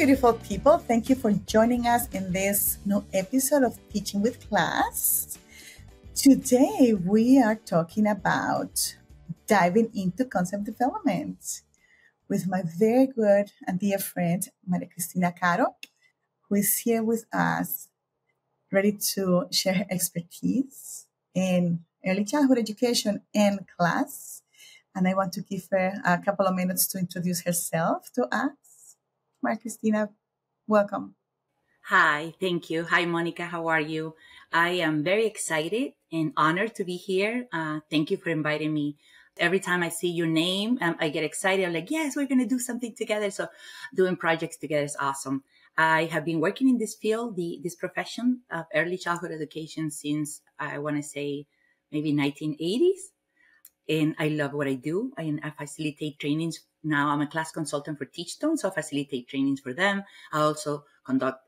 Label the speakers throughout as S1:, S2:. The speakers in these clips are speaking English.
S1: beautiful people. Thank you for joining us in this new episode of Teaching with Class. Today, we are talking about diving into concept development with my very good and dear friend, Maria Cristina Caro, who is here with us, ready to share her expertise in early childhood education and class. And I want to give her a couple of minutes to introduce herself to us. Maria Cristina, welcome.
S2: Hi, thank you. Hi, Monica. How are you? I am very excited and honored to be here. Thank you for inviting me. Every time I see your name, I get excited. I'm like, yes, we're going to do something together. So doing projects together is awesome. I have been working in this field, this profession of early childhood education since I want to say maybe 1980s. And I love what I do. I facilitate trainings. Now I'm a class consultant for Teachstone, so I facilitate trainings for them. I also conduct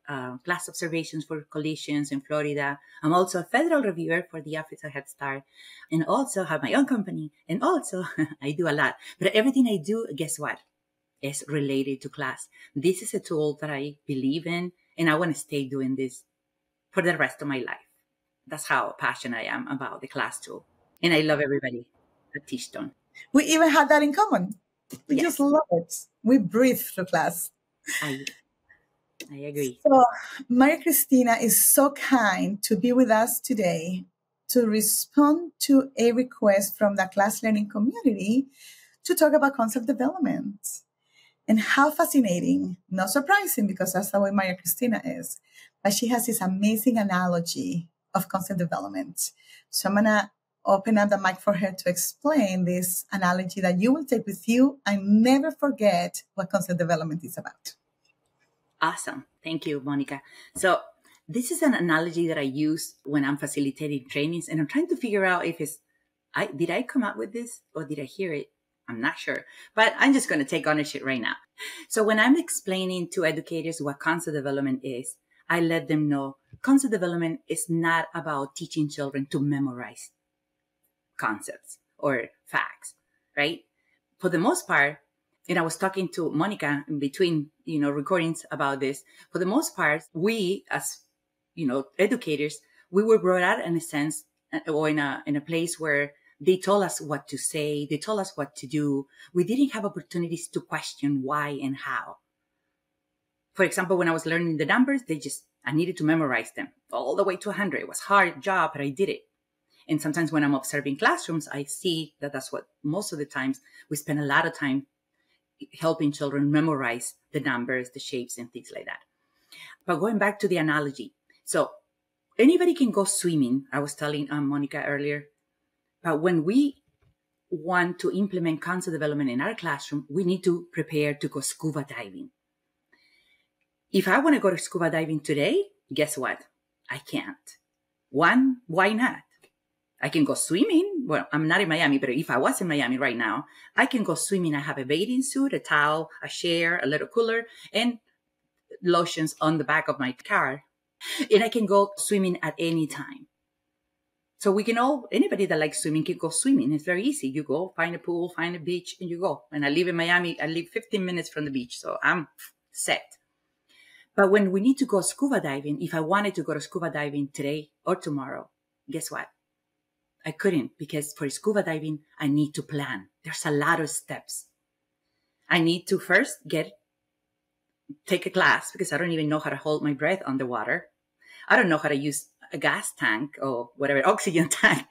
S2: class observations for collisions in Florida. I'm also a federal reviewer for the Office of Head Start, and also have my own company. And also, I do a lot. But everything I do, guess what? Is related to class. This is a tool that I believe in, and I want to stay doing this for the rest of my life. That's how passionate I am about the class tool. And I love everybody at Teachstone.
S1: We even have that in common. We
S2: Yes.
S1: just love it. We breathe through class.
S2: I agree.
S1: So, Maria Cristina is so kind to be with us today to respond to a request from the class learning community to talk about concept development. And how fascinating, not surprising because that's the way Maria Cristina is, but she has this amazing analogy of concept development. So I'm going to open up the mic for her to explain this analogy that you will take with you and never forget what concept development is about.
S2: Awesome. Thank you, Monica. So this is an analogy that I use when I'm facilitating trainings, and I'm trying to figure out if did I come up with this or did I hear it? I'm not sure, but I'm just going to take ownership right now. So when I'm explaining to educators what concept development is, I let them know concept development is not about teaching children to memorize concepts or facts, right? For the most part, and I was talking to Monica in between, recordings about this. For the most part, we as, educators, we were brought up in a sense or in a place where they told us what to say. They told us what to do. We didn't have opportunities to question why and how. For example, when I was learning the numbers, I needed to memorize them all the way to 100. It was a hard job, but I did it. And sometimes when I'm observing classrooms, I see that that's what most of the times we spend a lot of time helping children memorize the numbers, the shapes, and things like that. But going back to the analogy. So anybody can go swimming. I was telling Monica earlier. But when we want to implement concept development in our classroom, we need to prepare to go scuba diving. If I want to go to scuba diving today, guess what? I can't. One, why not? I can go swimming. Well, I'm not in Miami, but if I was in Miami right now, I can go swimming. I have a bathing suit, a towel, a chair, a little cooler, and lotions on the back of my car. And I can go swimming at any time. So anybody that likes swimming can go swimming. It's very easy. You go, find a pool, find a beach, and you go. And I live in Miami. I live 15 minutes from the beach, so I'm set. But when we need to go scuba diving, if I wanted to go to scuba diving today or tomorrow, guess what? I couldn't, because for scuba diving, I need to plan. There's a lot of steps. I need to first take a class because I don't even know how to hold my breath underwater. I don't know how to use a gas tank or whatever, oxygen tank.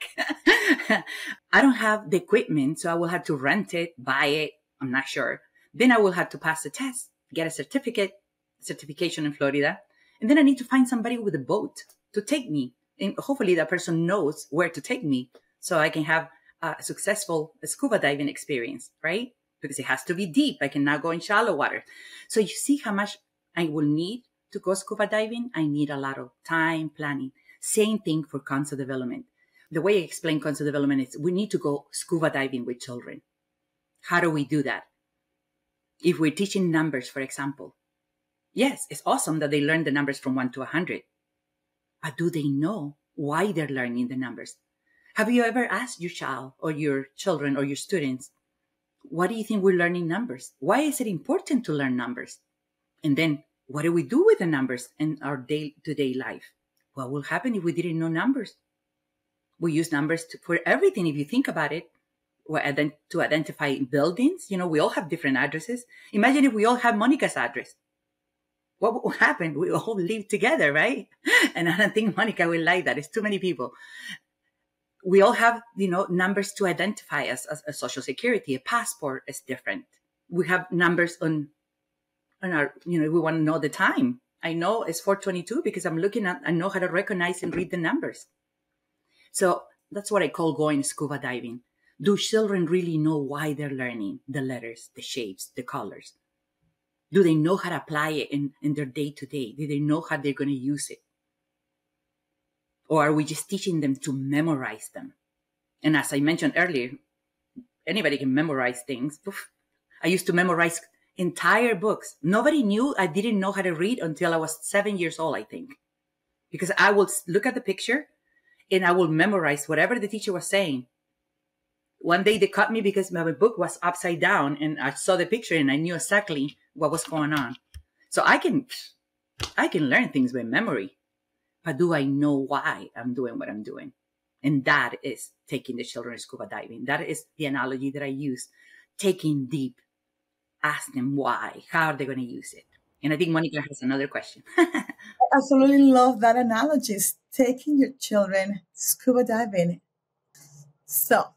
S2: I don't have the equipment, so I will have to rent it, buy it. I'm not sure. Then I will have to pass the test, get a certification in Florida. And then I need to find somebody with a boat to take me. And hopefully that person knows where to take me so I can have a successful scuba diving experience, right? Because it has to be deep. I cannot go in shallow water. So you see how much I will need to go scuba diving. I need a lot of time planning. Same thing for concept development. The way I explain concept development is we need to go scuba diving with children. How do we do that? If we're teaching numbers, for example, yes, it's awesome that they learn the numbers from 1 to 100. But do they know why they're learning the numbers? Have you ever asked your child or your children or your students, why do you think we're learning numbers? Why is it important to learn numbers? And then what do we do with the numbers in our day-to-day life? What will happen if we didn't know numbers? We use numbers for everything. If you think about it, to identify buildings, we all have different addresses. Imagine if we all have Monica's address. What will happen? We all live together, right? And I don't think Monica will like that. It's too many people. We all have, numbers to identify us as a social security. A passport is different. We have numbers on our, we want to know the time. I know it's 4:22 because I'm looking at, I know how to recognize and read the numbers. So that's what I call going scuba diving. Do children really know why they're learning the letters, the shapes, the colors? Do they know how to apply it in their day-to-day? Do they know how they're going to use it? Or are we just teaching them to memorize them? And as I mentioned earlier, anybody can memorize things. I used to memorize entire books. Nobody knew I didn't know how to read until I was 7 years old, I think. Because I would look at the picture and I would memorize whatever the teacher was saying. One day they caught me because my book was upside down and I saw the picture and I knew exactly what was going on. So I can learn things by memory, but do I know why I'm doing what I'm doing? And that is taking the children scuba diving. That is the analogy that I use. Taking deep, ask them why, how are they going to use it? And I think Monica has another question.
S1: I absolutely love that analogy, taking your children scuba diving. So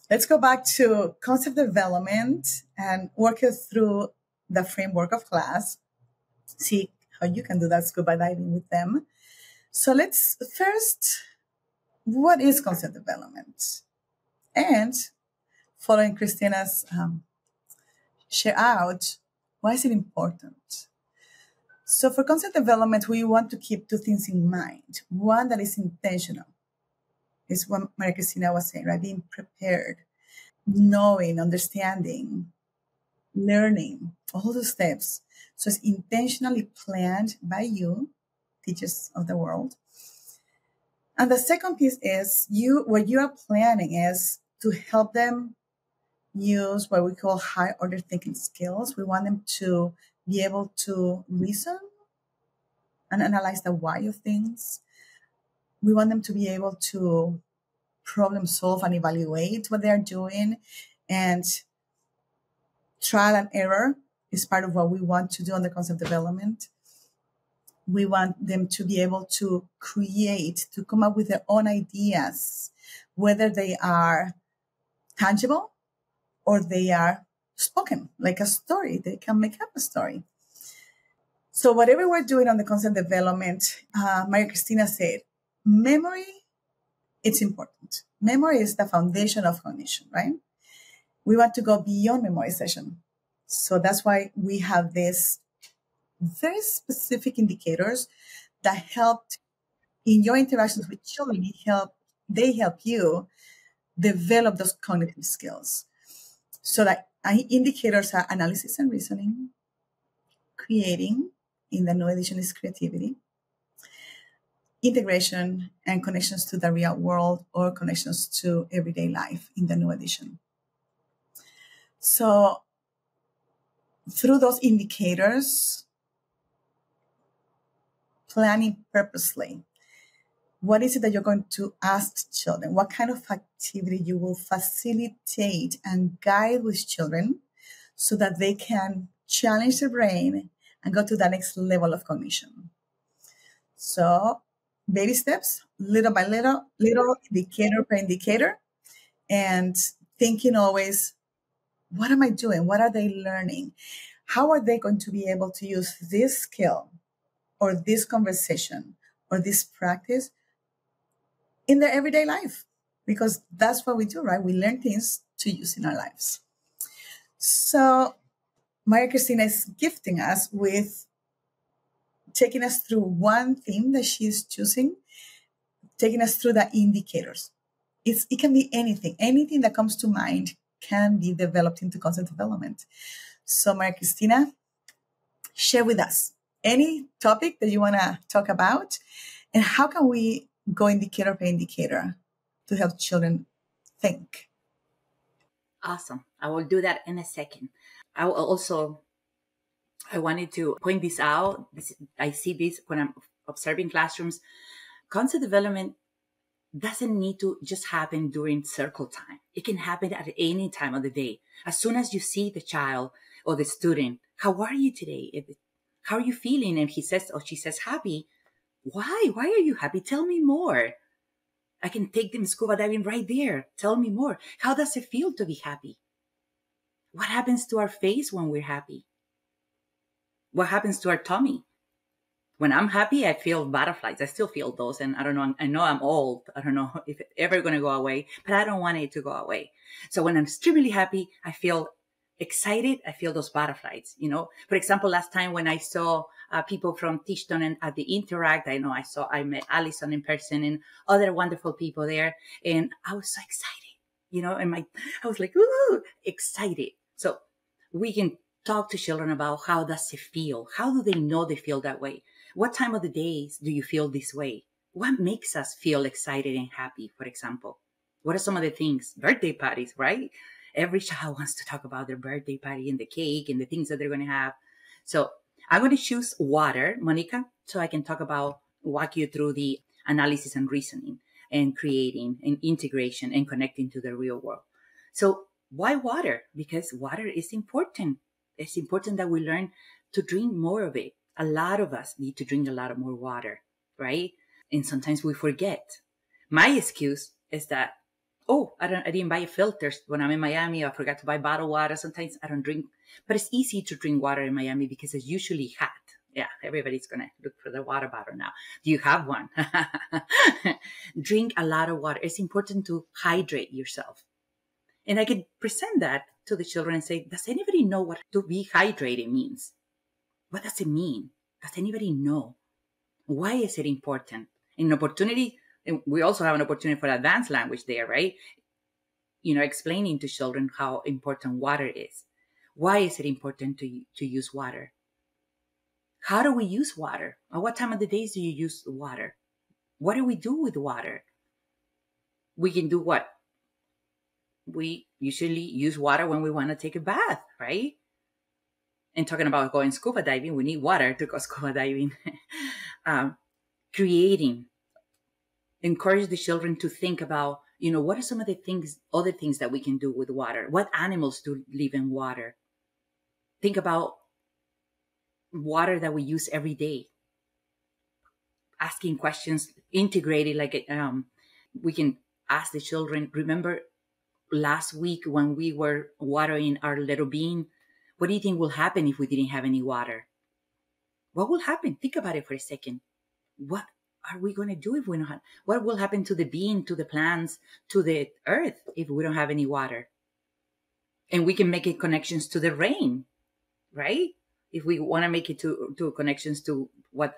S1: let's go back to concept development and work it through the framework of class. See how you can do that scuba diving with them. So let's first, what is concept development? And following Christina's share out, why is it important? So for concept development, we want to keep two things in mind. One that is intentional, is what Maria Cristina was saying, right? Being prepared, knowing, understanding, learning, all the steps. So it's intentionally planned by you, teachers of the world. And the second piece is what you are planning is to help them use what we call high order thinking skills. We want them to be able to reason and analyze the why of things. We want them to be able to problem solve and evaluate what they're doing. And trial and error is part of what we want to do on the concept development. We want them to be able to create, to come up with their own ideas, whether they are tangible or they are spoken, like a story. They can make up a story. So whatever we're doing on the concept development, Maria Cristina said, memory, it's important. Memory is the foundation of cognition, right? We want to go beyond memorization. So that's why we have these very specific indicators that help in your interactions with children. They help you develop those cognitive skills. So that indicators are analysis and reasoning, creating, in the new edition is creativity, integration, and connections to the real world or connections to everyday life in the new edition. So through those indicators, planning purposely, what is it that you're going to ask children? What kind of activity you will facilitate and guide with children so that they can challenge their brain and go to the next level of cognition? So baby steps, little by little, indicator per indicator, and thinking always, what am I doing? What are they learning? How are they going to be able to use this skill or this conversation or this practice in their everyday life? Because that's what we do, right? We learn things to use in our lives. So Maria Cristina is gifting us with taking us through one theme that she's choosing, taking us through the indicators. It can be anything that comes to mind can be developed into concept development. So Maria Cristina, share with us any topic that you want to talk about, and how can we go indicator per indicator to help children think?
S2: Awesome. I will do that in a second. I will also I wanted to point this out. I see this when I'm observing classrooms. Concept development doesn't need to just happen during circle time. It can happen at any time of the day. As soon as you see the child or the student, how are you today? How are you feeling? And he says or she says happy. Why? Why are you happy? Tell me more. I can take them scuba diving right there. Tell me more. How does it feel to be happy? What happens to our face when we're happy? What happens to our tummy? When I'm happy, I feel butterflies. I still feel those. And I don't know, I know I'm old. I don't know if it's ever going to go away, but I don't want it to go away. So when I'm extremely happy, I feel excited. I feel those butterflies, you know. For example, last time when I saw people from Tishton and at the Interact, I met Allison in person and other wonderful people there. And I was so excited, you know, and I was like, ooh, excited. So we can talk to children about how does it feel? How do they know they feel that way? What time of the days do you feel this way? What makes us feel excited and happy, for example? What are some of the things? Birthday parties, right? Every child wants to talk about their birthday party and the cake and the things that they're going to have. So I'm going to choose water, Monica, so I can walk you through the analysis and reasoning and creating and integration and connecting to the real world. So why water? Because water is important. It's important that we learn to drink more of it. A lot of us need to drink a lot of more water, right? And sometimes we forget. My excuse is that, I didn't buy filters when I'm in Miami. I forgot to buy bottled water. Sometimes I don't drink, but it's easy to drink water in Miami because it's usually hot. Yeah, everybody's going to look for the water bottle now. Do you have one? Drink a lot of water. It's important to hydrate yourself. And I could present that to the children and say, does anybody know what to be hydrated means? What does it mean? Does anybody know? Why is it important? An opportunity, and we also have an opportunity for advanced language there, right? You know, explaining to children how important water is. Why is it important to use water? How do we use water? At what time of the days do you use water? What do we do with water? We can do what? We usually use water when we want to take a bath, right? And talking about going scuba diving, we need water to go scuba diving. Encourage the children to think about, you know, what are some of the other things that we can do with water? What animals do live in water? Think about water that we use every day. Asking questions, integrated, we can ask the children, remember last week when we were watering our little bean, what do you think will happen if we didn't have any water? What will happen? Think about it for a second. What are we going to do if we don't have? What will happen to the bean, to the plants, to the earth if we don't have any water? And we can make it connections to the rain, right? If we want to make it to connections to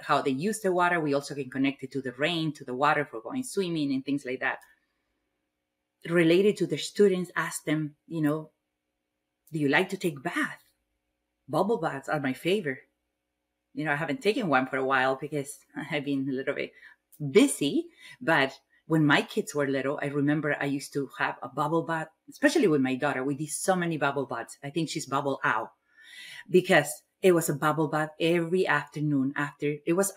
S2: how they use the water, we also can connect it to the rain, to the water for going swimming and things like that. Related to the students, ask them, you know, do you like to take baths? Bubble baths are my favorite. You know, I haven't taken one for a while because I've been a little bit busy. But when my kids were little, I remember I used to have a bubble bath, especially with my daughter. We did so many bubble baths. I think she's bubble out because it was a bubble bath every afternoon after. It was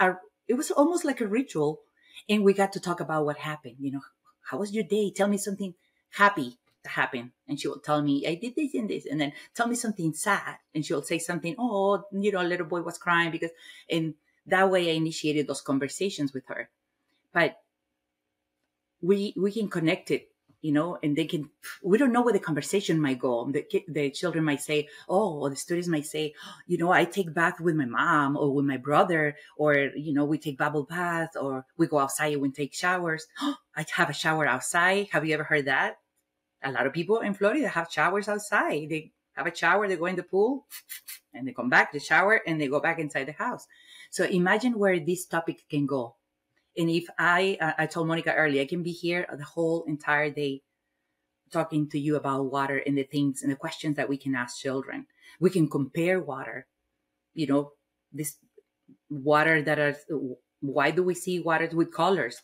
S2: almost like a ritual. And we got to talk about what happened. You know, how was your day? Tell me something happy to happen. And she will tell me, I did this and this. And then tell me something sad. And she'll say something, oh, you know, a little boy was crying and that way I initiated those conversations with her. But we can connect it, you know, and we don't know where the conversation might go. The children might say, or the students might say, you know, I take bath with my mom or with my brother, or, you know, we take bubble baths, or we go outside and we take showers. I have a shower outside. Have you ever heard that? A lot of people in Florida have showers outside. They have a shower, they go in the pool, and they come back, the shower, and they go back inside the house. So imagine where this topic can go. And if I told Monica earlier, I can be here the whole entire day talking to you about water and the things and the questions that we can ask children. We can compare water, you know, this water why do we see water with colors?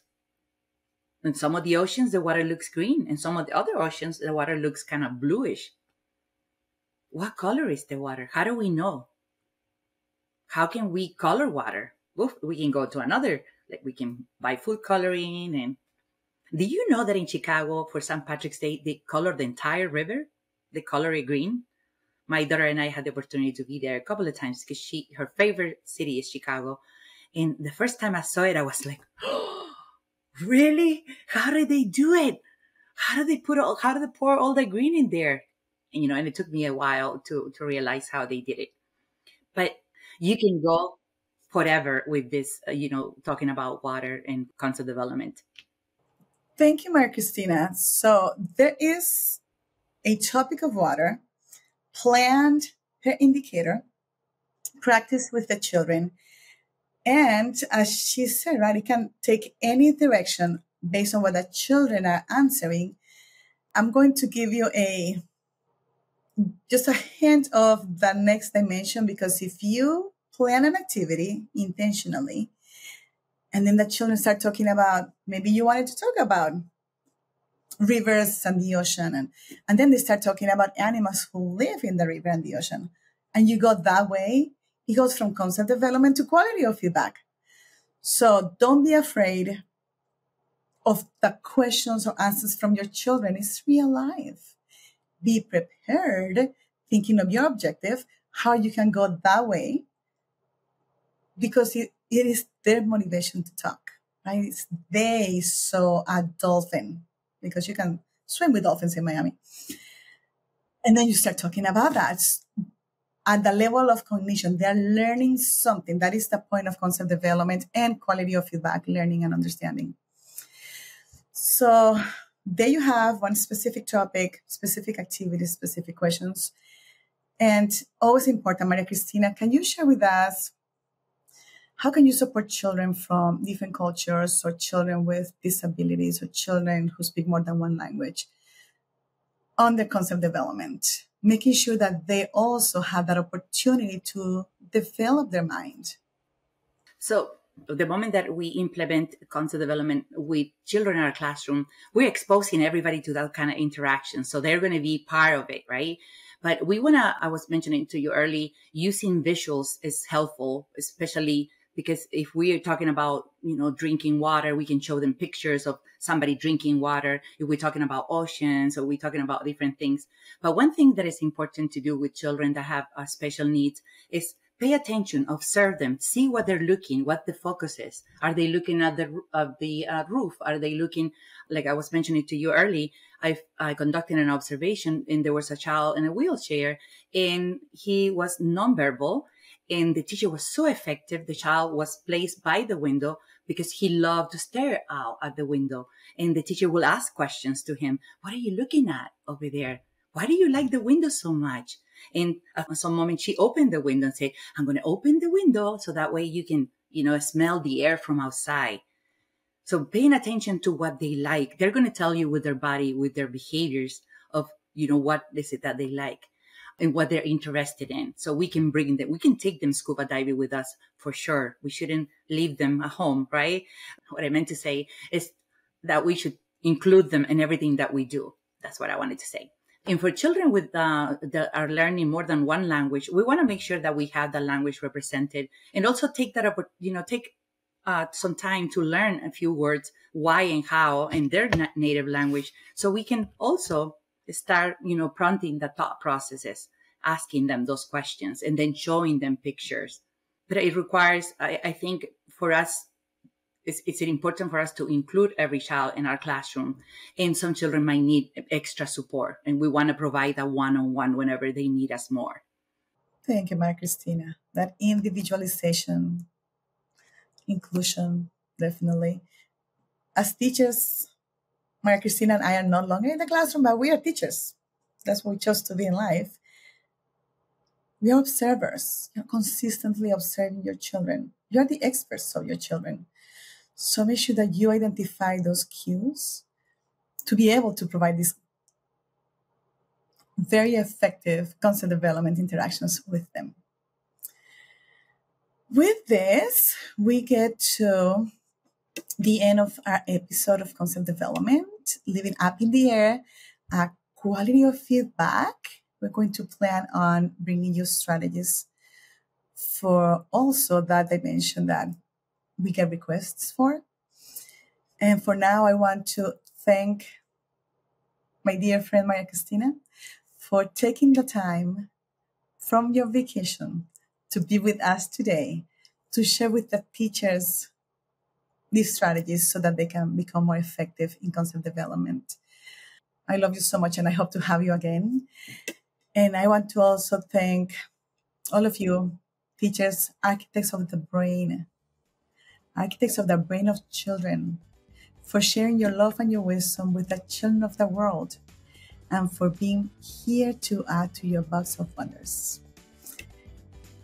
S2: In some of the oceans, the water looks green. And some of the other oceans, the water looks kind of bluish. What color is the water? How do we know? how can we color water? Well, we can go to another, like we can buy food coloring. And do you know that in Chicago, for St. Patrick's Day, they color the entire river? They color it green. My daughter and I had the opportunity to be there a couple of times because her favorite city is Chicago. And the first time I saw it, I was like, oh, really? How did they do it? How do they pour all the green in there? And, and it took me a while to realize how they did it. But you can go forever with this, talking about water and concept development.
S1: Thank you, Maria Cristina. So there is a topic of water, planned per indicator, practice with the children. And as she said, right, it can take any direction based on what the children are answering. I'm going to give you just a hint of the next dimension, because if you plan an activity intentionally, and then the children start talking about, maybe you wanted to talk about rivers and the ocean, and then they start talking about animals who live in the river and the ocean, and you go that way, it goes from concept development to quality of feedback. So don't be afraid of the questions or answers from your children. It's real life. Be prepared, thinking of your objective, how you can go that way, because it is their motivation to talk, right? They saw a dolphin, because you can swim with dolphins in Miami. And then you start talking about that. At the level of cognition, they're learning something. That is the point of concept development and quality of feedback, learning and understanding. So there you have one specific topic, specific activities, specific questions. And always important, Maria Cristina, can you share with us, how can you support children from different cultures, or children with disabilities, or children who speak more than one language on the concept development, making sure that they also have that opportunity to develop their mind?
S2: So the moment that we implement concept development with children in our classroom, we're exposing everybody to that kind of interaction. So they're going to be part of it, right? But I was mentioning to you early, using visuals is helpful, especially because if we are talking about, drinking water, we can show them pictures of somebody drinking water. If we're talking about oceans, or we're talking about different things. But one thing that is important to do with children that have special needs is pay attention, observe them, see what they're looking, what the focus is. Are they looking at the roof? Are they looking, like I was mentioning to you early, I conducted an observation, and there was a child in a wheelchair, and he was nonverbal, and the teacher was so effective. The child was placed by the window because he loved to stare out at the window, and the teacher will ask questions to him. What are you looking at over there? Why do you like the window so much? And at some moment, she opened the window and said, I'm going to open the window so that way you can, smell the air from outside. So paying attention to what they like, they're going to tell you with their body, with their behaviors of, what is it that they like and what they're interested in. So we can we can take them scuba diving with us for sure. We shouldn't leave them at home, right? What I meant to say is that we should include them in everything that we do. That's what I wanted to say. And for children that are learning more than one language, we want to make sure that we have the language represented, and also take some time to learn a few words, why and how, in their native language, so we can also start, prompting the thought processes, asking them those questions, and then showing them pictures. But it requires, I think, for us, it's important for us to include every child in our classroom. And some children might need extra support, and we want to provide a one-on-one whenever they need us more.
S1: Thank you, Maria Cristina. That individualization, inclusion, definitely. As teachers, Maria Cristina and I are no longer in the classroom, but we are teachers. That's what we chose to be in life. We are observers. You're consistently observing your children. You're the experts of your children. So make sure that you identify those cues to be able to provide these very effective concept development interactions with them. With this, we get to the end of our episode of concept development, leaving up in the air a quality of feedback. We're going to plan on bringing you strategies for also that dimension that we get requests for. And for now, I want to thank my dear friend Maria Cristina for taking the time from your vacation to be with us today to share with the teachers these strategies so that they can become more effective in concept development. I love you so much and I hope to have you again. And I want to also thank all of you, teachers, architects of the brain of children, for sharing your love and your wisdom with the children of the world, and for being here to add to your box of wonders.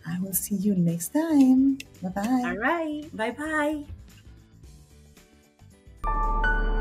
S1: I will see you next time. Bye bye.
S2: All right. Bye bye.